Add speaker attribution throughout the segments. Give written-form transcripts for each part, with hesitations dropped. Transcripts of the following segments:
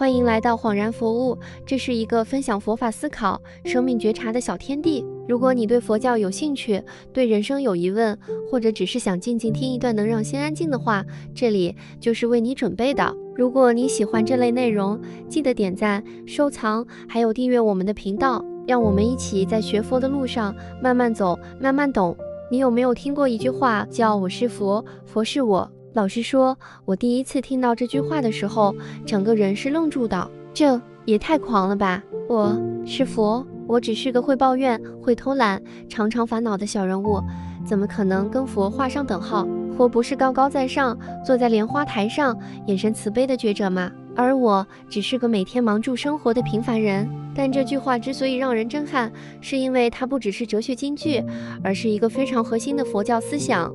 Speaker 1: 欢迎来到恍然佛悟，这是一个分享佛法思考、生命觉察的小天地。如果你对佛教有兴趣，对人生有疑问，或者只是想静静听一段能让心安静的话，这里就是为你准备的。如果你喜欢这类内容，记得点赞、收藏，还有订阅我们的频道，让我们一起在学佛的路上慢慢走，慢慢懂。你有没有听过一句话叫"我是佛，佛是我"？老实说，我第一次听到这句话的时候，整个人是愣住的。这也太狂了吧！我是佛，我只是个会抱怨、会偷懒、常常烦恼的小人物，怎么可能跟佛画上等号？佛不是高高在上，坐在莲花台上，眼神慈悲的觉者吗？而我只是个每天忙住生活的平凡人。但这句话之所以让人震撼，是因为它不只是哲学金句，而是一个非常核心的佛教思想。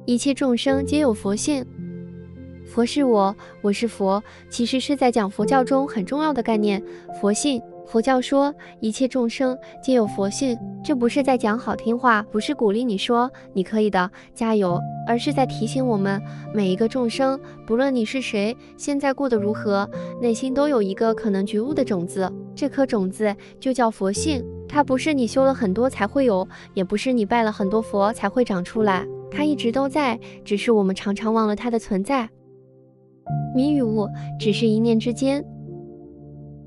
Speaker 1: 一切众生皆有佛性，佛是我，我是佛，其实是在讲佛教中很重要的概念——佛性。佛教说一切众生皆有佛性，这不是在讲好听话，不是鼓励你说你可以的，加油，而是在提醒我们，每一个众生，不论你是谁，现在过得如何，内心都有一个可能觉悟的种子，这颗种子就叫佛性。它不是你修了很多才会有，也不是你拜了很多佛才会长出来，它一直都在，只是我们常常忘了它的存在。迷与悟只是一念之间。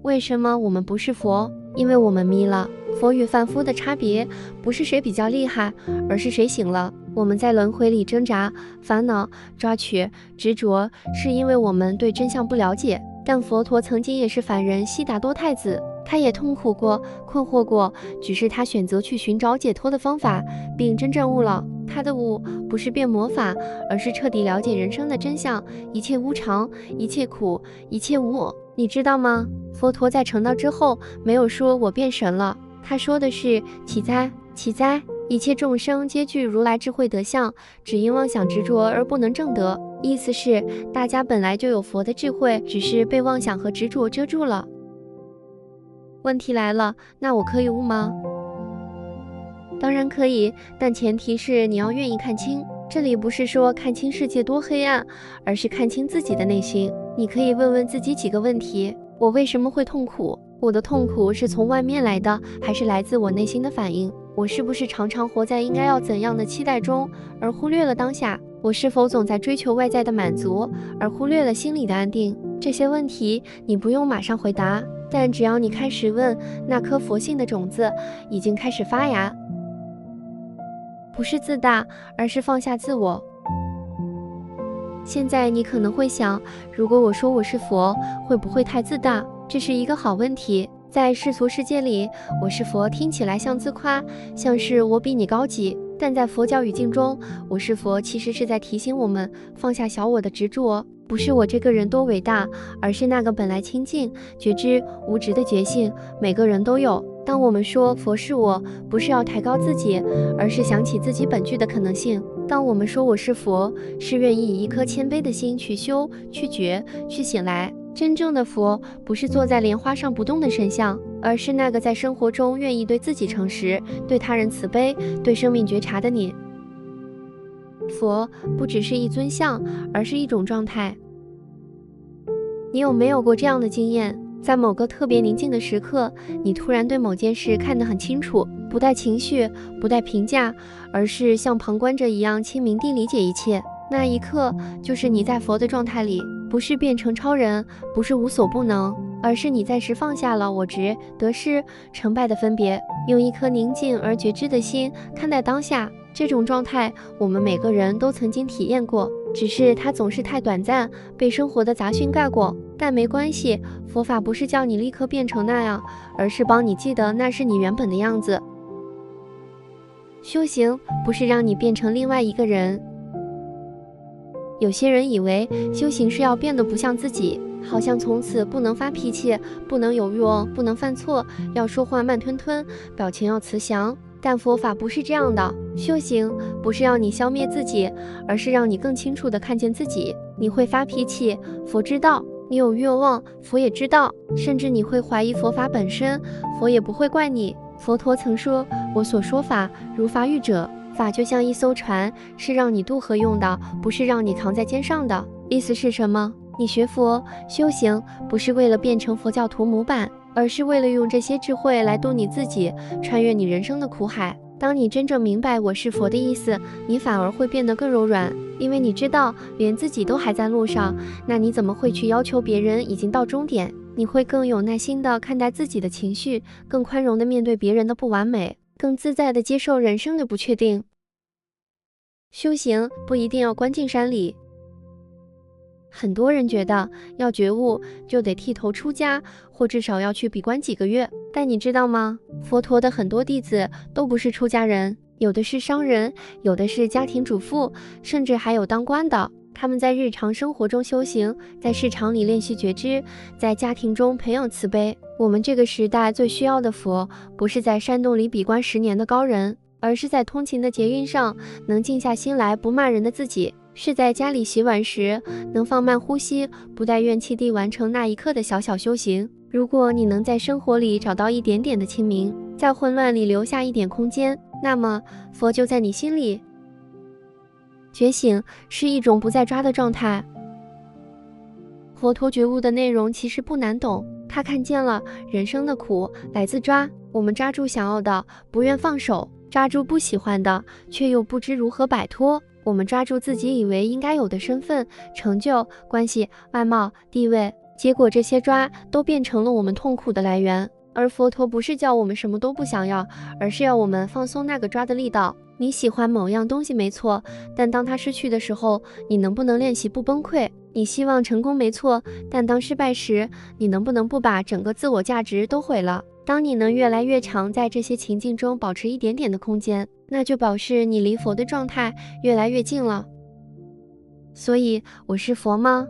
Speaker 1: 为什么我们不是佛？因为我们迷了。佛与凡夫的差别不是谁比较厉害，而是谁醒了。我们在轮回里挣扎、烦恼、抓取、执着，是因为我们对真相不了解。但佛陀曾经也是凡人悉达多太子，他也痛苦过、困惑过，只是他选择去寻找解脱的方法，并真正悟了。他的悟不是变魔法，而是彻底了解人生的真相，一切无常，一切苦，一切无我。你知道吗？佛陀在成道之后没有说我变神了，他说的是起哉，起哉，一切众生皆具如来智慧德相，只因妄想执着而不能证得。意思是大家本来就有佛的智慧，只是被妄想和执着遮住了。问题来了，那我可以悟吗？当然可以，但前提是你要愿意看清。这里不是说看清世界多黑暗，而是看清自己的内心。你可以问问自己几个问题：我为什么会痛苦？我的痛苦是从外面来的，还是来自我内心的反应？我是不是常常活在应该要怎样的期待中，而忽略了当下？我是否总在追求外在的满足，而忽略了心理的安定？这些问题你不用马上回答，但只要你开始问，那颗佛性的种子已经开始发芽。不是自大，而是放下自我。现在你可能会想，如果我说我是佛，会不会太自大？这是一个好问题。在世俗世界里，我是佛听起来像自夸，像是我比你高级，但在佛教语境中，我是佛其实是在提醒我们放下小我的执着，不是我这个人多伟大，而是那个本来清净、觉知、无执的觉性，每个人都有。当我们说佛是我，不是要抬高自己，而是想起自己本具的可能性。当我们说我是佛，是愿意以一颗谦卑的心去修、去觉、去醒来。真正的佛不是坐在莲花上不动的神像，而是那个在生活中愿意对自己诚实、对他人慈悲、对生命觉察的你。佛不只是一尊像，而是一种状态。你有没有过这样的经验？在某个特别宁静的时刻，你突然对某件事看得很清楚，不带情绪，不带评价，而是像旁观者一样清明地理解一切。那一刻，就是你在佛的状态里，不是变成超人，不是无所不能，而是你暂时放下了我执、得失、成败的分别，用一颗宁静而觉知的心看待当下。这种状态，我们每个人都曾经体验过，只是它总是太短暂，被生活的杂讯盖过。但没关系，佛法不是叫你立刻变成那样，而是帮你记得那是你原本的样子。修行不是让你变成另外一个人。有些人以为修行是要变得不像自己，好像从此不能发脾气，不能有欲望，不能犯错，要说话慢吞吞，表情要慈祥。但佛法不是这样的，修行不是要你消灭自己，而是让你更清楚地看见自己。你会发脾气，佛知道；你有欲望，佛也知道；甚至你会怀疑佛法本身，佛也不会怪你。佛陀曾说：我所说法，如法喻者。法就像一艘船，是让你渡河用的，不是让你扛在肩上的。意思是什么？你学佛修行，不是为了变成佛教徒模板，而是为了用这些智慧来度你自己，穿越你人生的苦海。当你真正明白我是佛的意思，你反而会变得更柔软，因为你知道连自己都还在路上，那你怎么会去要求别人已经到终点？你会更有耐心地看待自己的情绪，更宽容地面对别人的不完美，更自在地接受人生的不确定。修行不一定要关进山里。很多人觉得要觉悟就得剃头出家，或至少要去闭关几个月。但你知道吗？佛陀的很多弟子都不是出家人，有的是商人，有的是家庭主妇，甚至还有当官的。他们在日常生活中修行，在市场里练习觉知，在家庭中培养慈悲。我们这个时代最需要的佛，不是在山洞里闭关10年的高人，而是在通勤的捷运上能静下心来不骂人的自己，是在家里洗碗时能放慢呼吸，不带怨气地完成那一刻的小小修行。如果你能在生活里找到一点点的清明，在混乱里留下一点空间，那么佛就在你心里。觉醒是一种不再抓的状态。佛陀觉悟的内容其实不难懂，他看见了人生的苦来自抓，我们抓住想要的，不愿放手，抓住不喜欢的，却又不知如何摆脱。我们抓住自己以为应该有的身份、成就、关系、外貌、地位，结果这些抓都变成了我们痛苦的来源。而佛陀不是叫我们什么都不想要，而是要我们放松那个抓的力道。你喜欢某样东西没错，但当它失去的时候，你能不能练习不崩溃？你希望成功没错，但当失败时，你能不能不把整个自我价值都毁了？当你能越来越常在这些情境中保持一点点的空间，那就表示你离佛的状态越来越近了。所以，我是佛吗？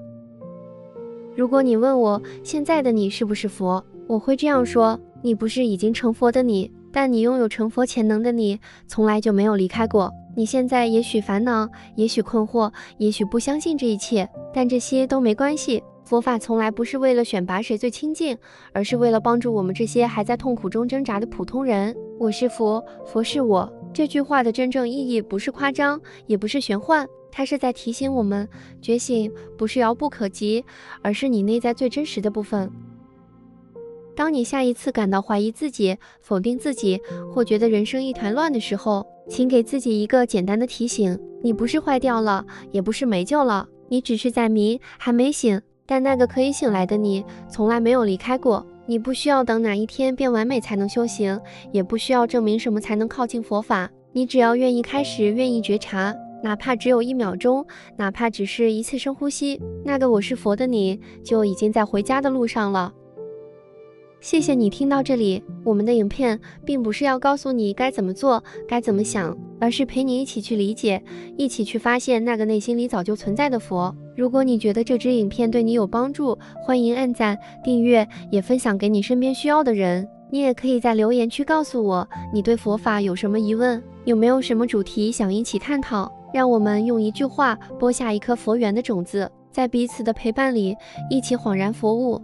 Speaker 1: 如果你问我现在的你是不是佛，我会这样说：你不是已经成佛的你，但你拥有成佛潜能的你，从来就没有离开过。你现在也许烦恼，也许困惑，也许不相信这一切，但这些都没关系。佛法从来不是为了选拔谁最亲近，而是为了帮助我们这些还在痛苦中挣扎的普通人。我是佛，佛是我。这句话的真正意义不是夸张，也不是玄幻，它是在提醒我们，觉醒不是遥不可及，而是你内在最真实的部分。当你下一次感到怀疑自己、否定自己，或觉得人生一团乱的时候，请给自己一个简单的提醒：你不是坏掉了，也不是没救了，你只是在迷，还没醒。但那个可以醒来的你，从来没有离开过。你不需要等哪一天变完美才能修行，也不需要证明什么才能靠近佛法。你只要愿意开始，愿意觉察，哪怕只有1秒钟，哪怕只是一次深呼吸，那个我是佛的你，就已经在回家的路上了。谢谢你听到这里，我们的影片并不是要告诉你该怎么做，该怎么想，而是陪你一起去理解，一起去发现那个内心里早就存在的佛。如果你觉得这支影片对你有帮助，欢迎按赞、订阅，也分享给你身边需要的人。你也可以在留言区告诉我，你对佛法有什么疑问，有没有什么主题想一起探讨，让我们用一句话播下一颗佛缘的种子，在彼此的陪伴里，一起恍然佛悟。